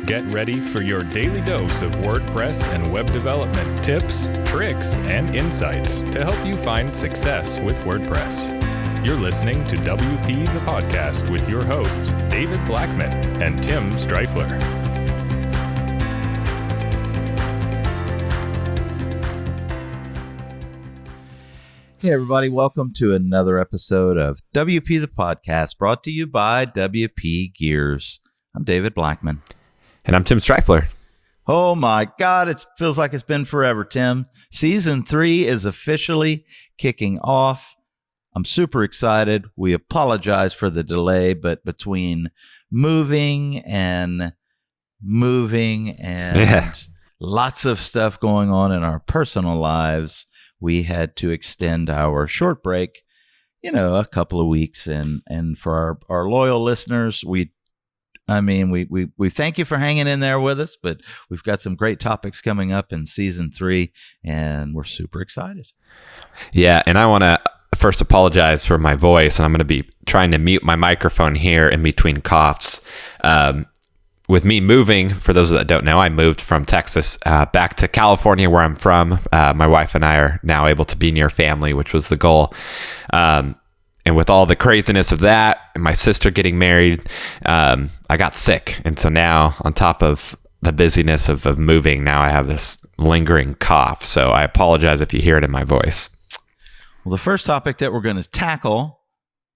Get ready for your daily dose of WordPress and web development tips, tricks, and insights to help you find success with WordPress. You're listening to WP the Podcast with your hosts, David Blackman and Tim Streifler. Hey everybody, welcome to another episode of WP the Podcast, brought to you by WP Gears. I'm David Blackman. And I'm Tim Streifler. Oh my God, it feels like it's been forever, Tim. Season 3 is officially kicking off. I'm super excited. We apologize for the delay, but between moving and lots of stuff going on in our personal lives, we had to extend our short break, a couple of weeks. And for our loyal listeners, we thank you for hanging in there with us, but we've got some great topics coming up in season 3, and we're super excited. Yeah, and I want to first apologize for my voice, and I'm going to be trying to mute my microphone here in between coughs. With me moving, for those that don't know, I moved from Texas back to California, where I'm from. My wife and I are now able to be near family, which was the goal. And with all the craziness of that, and my sister getting married, I got sick. And so now, on top of the busyness of moving, now I have this lingering cough. So I apologize if you hear it in my voice. Well, the first topic that we're going to tackle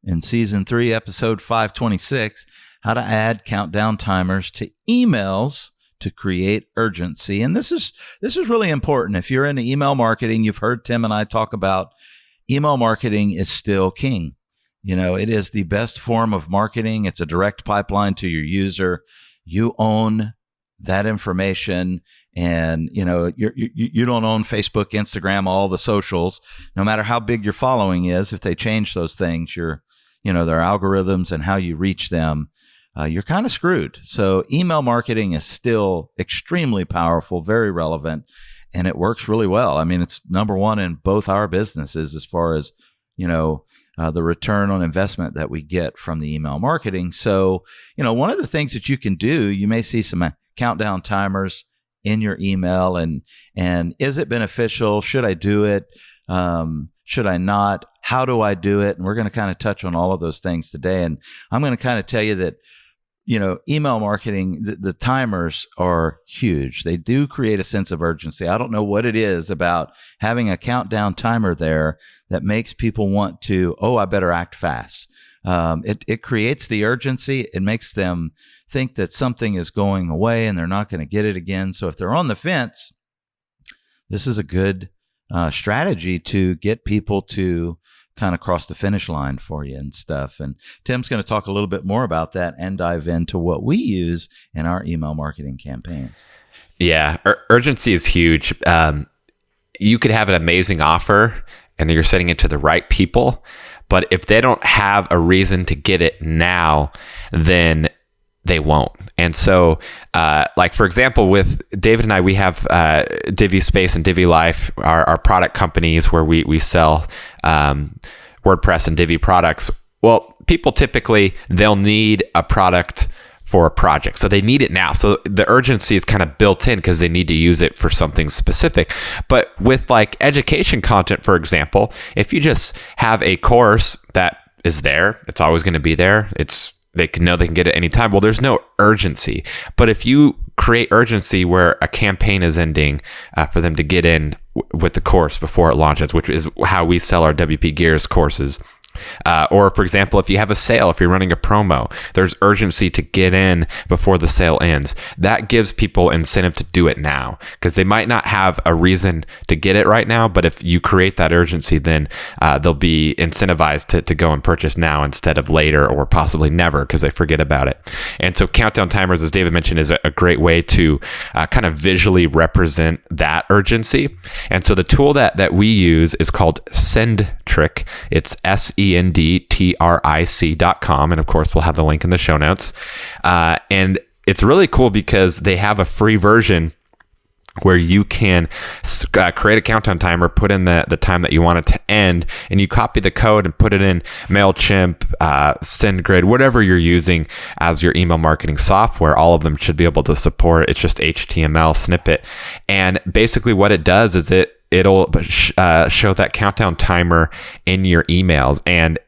in Season 3, Episode 526, how to add countdown timers to emails to create urgency. And this is really important. If you're into email marketing, you've heard Tim and I talk about email marketing is still king. It is the best form of marketing. It's a direct pipeline to your user. You own that information, and you don't own Facebook, Instagram, all the socials. No matter how big your following is, if they change those things, their algorithms and how you reach them, you're kind of screwed. So email marketing is still extremely powerful, very relevant, and it works really well. I mean, it's number one in both our businesses as far as, the return on investment that we get from the email marketing. So, one of the things that you can do, you may see some countdown timers in your email, and is it beneficial? Should I do it? Should I not? How do I do it? And we're going to kind of touch on all of those things today. And I'm going to kind of tell you that, email marketing, the timers are huge. They do create a sense of urgency. I don't know what it is about having a countdown timer there that makes people want to, I better act fast. It creates the urgency. It makes them think that something is going away and they're not going to get it again. So if they're on the fence, this is a good strategy to get people to kind of cross the finish line for you and stuff. And Tim's going to talk a little bit more about that and dive into what we use in our email marketing campaigns. Yeah, urgency is huge. You could have an amazing offer and you're sending it to the right people, but if they don't have a reason to get it now, then they won't. And so, for example, with David and I, we have Divi Space and Divi Life, our product companies where we sell WordPress and Divi products. Well, people typically, they'll need a product for a project. So they need it now. So the urgency is kind of built in because they need to use it for something specific. But with education content, for example, if you just have a course that is there, it's always going to be there. They can know they can get it anytime. Well, there's no urgency. But if you create urgency where a campaign is ending for them to get in with the course before it launches, which is how we sell our WP Gears courses. Or, for example, if you have a sale, if you're running a promo, there's urgency to get in before the sale ends. That gives people incentive to do it now because they might not have a reason to get it right now. But if you create that urgency, then they'll be incentivized to go and purchase now instead of later or possibly never because they forget about it. And so countdown timers, as David mentioned, is a great way to kind of visually represent that urgency. And so the tool that we use is called Sendtrick. It's SENDTRIC.com. And of course, we'll have the link in the show notes. And it's really cool because they have a free version where you can create a countdown timer, put in the time that you want it to end, and you copy the code and put it in MailChimp, SendGrid, whatever you're using as your email marketing software. All of them should be able to support. It's just HTML snippet. And basically what it does is it'll show that countdown timer in your emails. And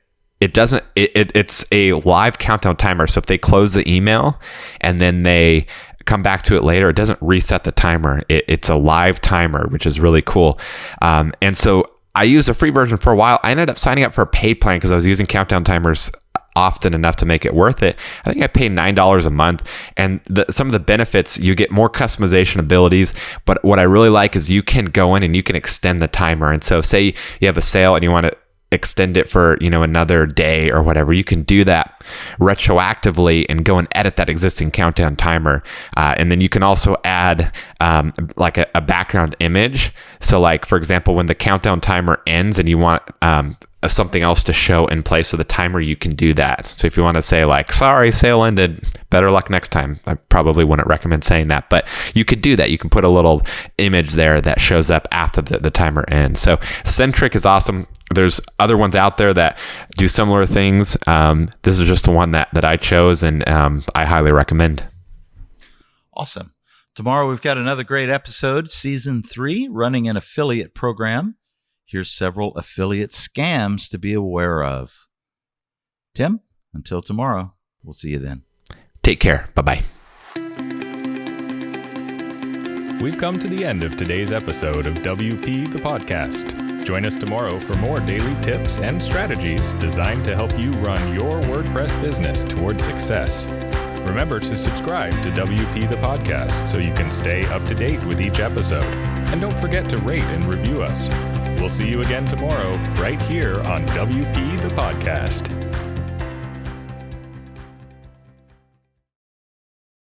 it's a live countdown timer. So if they close the email and then they come back to it later, it doesn't reset the timer. It's a live timer, which is really cool. And so I used a free version for a while. I ended up signing up for a paid plan because I was using countdown timers often enough to make it worth it. I think I paid $9 a month, and some of the benefits, you get more customization abilities, but what I really like is you can go in and you can extend the timer. And so say you have a sale and you want to extend it for another day or whatever, you can do that retroactively and go and edit that existing countdown timer, and then you can also add like a background image. So like, for example, when the countdown timer ends and you want something else to show in place of the timer, you can do that. So if you want to say like, sorry, sale ended, better luck next time, I probably wouldn't recommend saying that, but you could do that. You can put a little image there that shows up after the timer ends. So Centric is awesome. There's other ones out there that do similar things. This is just the one that I chose, and I highly recommend. Awesome. Tomorrow we've got another great episode, Season 3, running an affiliate program. Here's several affiliate scams to be aware of. Tim, until tomorrow, we'll see you then. Take care. Bye-bye. We've come to the end of today's episode of WP the Podcast. Join us tomorrow for more daily tips and strategies designed to help you run your WordPress business toward success. Remember to subscribe to WP the Podcast so you can stay up to date with each episode. And don't forget to rate and review us. We'll see you again tomorrow, right here on WP the Podcast.